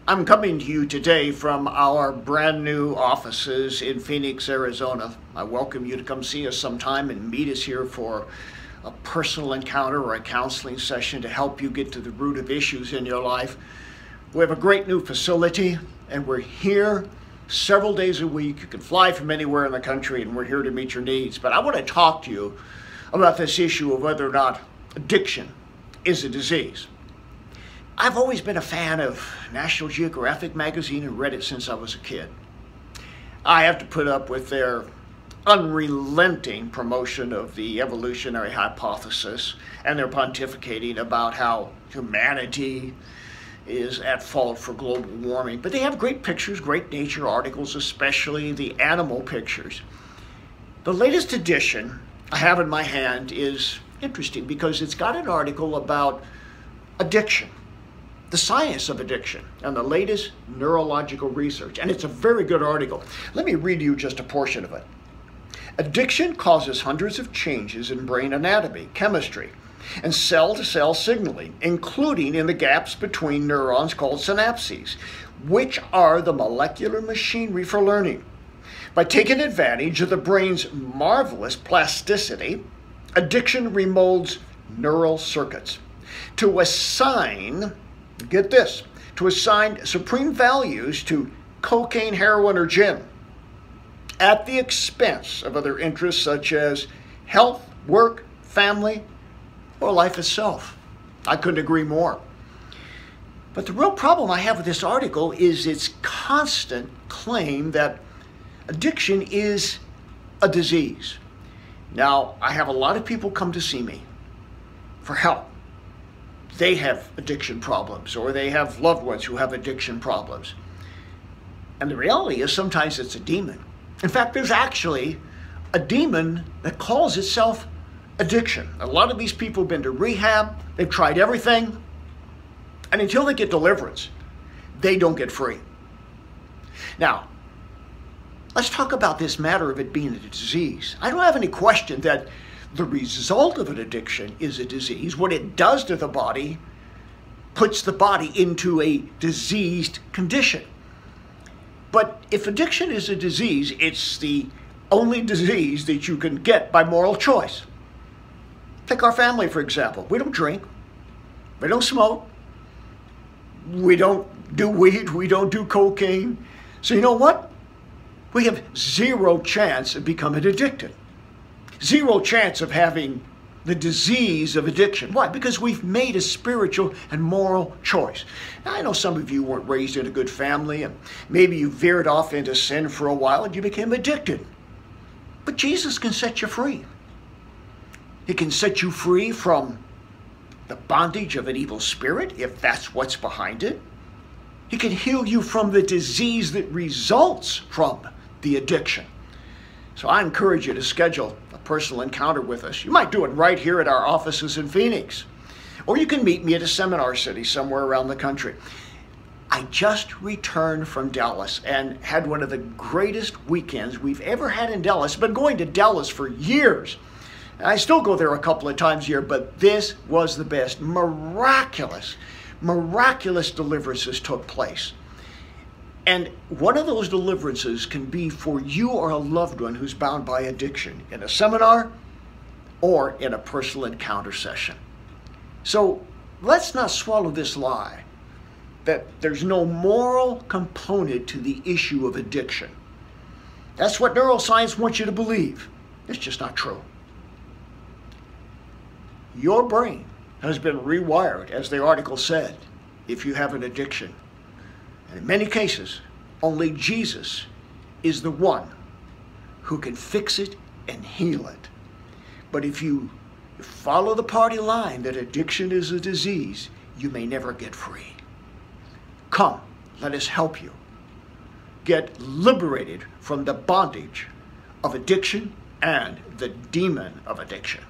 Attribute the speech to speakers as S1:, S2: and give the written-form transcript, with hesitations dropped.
S1: I'm coming to you today from our brand new offices in Phoenix, Arizona. I welcome you to come see us sometime and meet us here for a personal encounter or a counseling session to help you get to the root of issues in your life. We have a great new facility and we're here several days a week. You can fly from anywhere in the country and we're here to meet your needs. But I want to talk to you about this issue of whether or not addiction is a disease. I've always been a fan of National Geographic magazine and read it since I was a kid. I have to put up with their unrelenting promotion of the evolutionary hypothesis and their pontificating about how humanity is at fault for global warming. But they have great pictures, great nature articles, especially the animal pictures. The latest edition I have in my hand is interesting because it's got an article about addiction, the science of addiction, and the latest neurological research. And it's a very good article. Let me read you just a portion of it. Addiction causes hundreds of changes in brain anatomy, chemistry, and cell-to-cell signaling, including in the gaps between neurons called synapses, which are the molecular machinery for learning. By taking advantage of the brain's marvelous plasticity, addiction remolds neural circuits to assign, get this, to assign supreme values to cocaine, heroin, or gin at the expense of other interests such as health, work, family, or life itself. I couldn't agree more. But the real problem I have with this article is its constant claim that addiction is a disease. Now, I have a lot of people come to see me for help. They have addiction problems, or they have loved ones who have addiction problems. And the reality is sometimes it's a demon. In fact, there's actually a demon that calls itself addiction. A lot of these people have been to rehab, they've tried everything, and until they get deliverance, they don't get free. Now, let's talk about this matter of it being a disease. I don't have any question that the result of an addiction is a disease. What it does to the body puts the body into a diseased condition. But if addiction is a disease, it's the only disease that you can get by moral choice. Take our family, for example. We don't drink. We don't smoke. We don't do weed. We don't do cocaine. So you know what? We have zero chance of becoming addicted. Zero chance of having the disease of addiction. Why? Because we've made a spiritual and moral choice. Now, I know some of you weren't raised in a good family, and maybe you veered off into sin for a while and you became addicted. But Jesus can set you free. He can set you free from the bondage of an evil spirit, if that's what's behind it. He can heal you from the disease that results from the addiction. So I encourage you to schedule a personal encounter with us. You might do it right here at our offices in Phoenix, or you can meet me at a seminar city somewhere around the country. I just returned from Dallas and had one of the greatest weekends we've ever had in Dallas. I've been going to Dallas for years. I still go there a couple of times a year, but this was the best. Miraculous deliverances took place. And one of those deliverances can be for you or a loved one who's bound by addiction in a seminar or in a personal encounter session. So let's not swallow this lie that there's no moral component to the issue of addiction. That's what neuroscience wants you to believe. It's just not true. Your brain has been rewired, as the article said, if you have an addiction. And in many cases, only Jesus is the one who can fix it and heal it. But if you follow the party line that addiction is a disease, you may never get free. Come, let us help you get liberated from the bondage of addiction and the demon of addiction.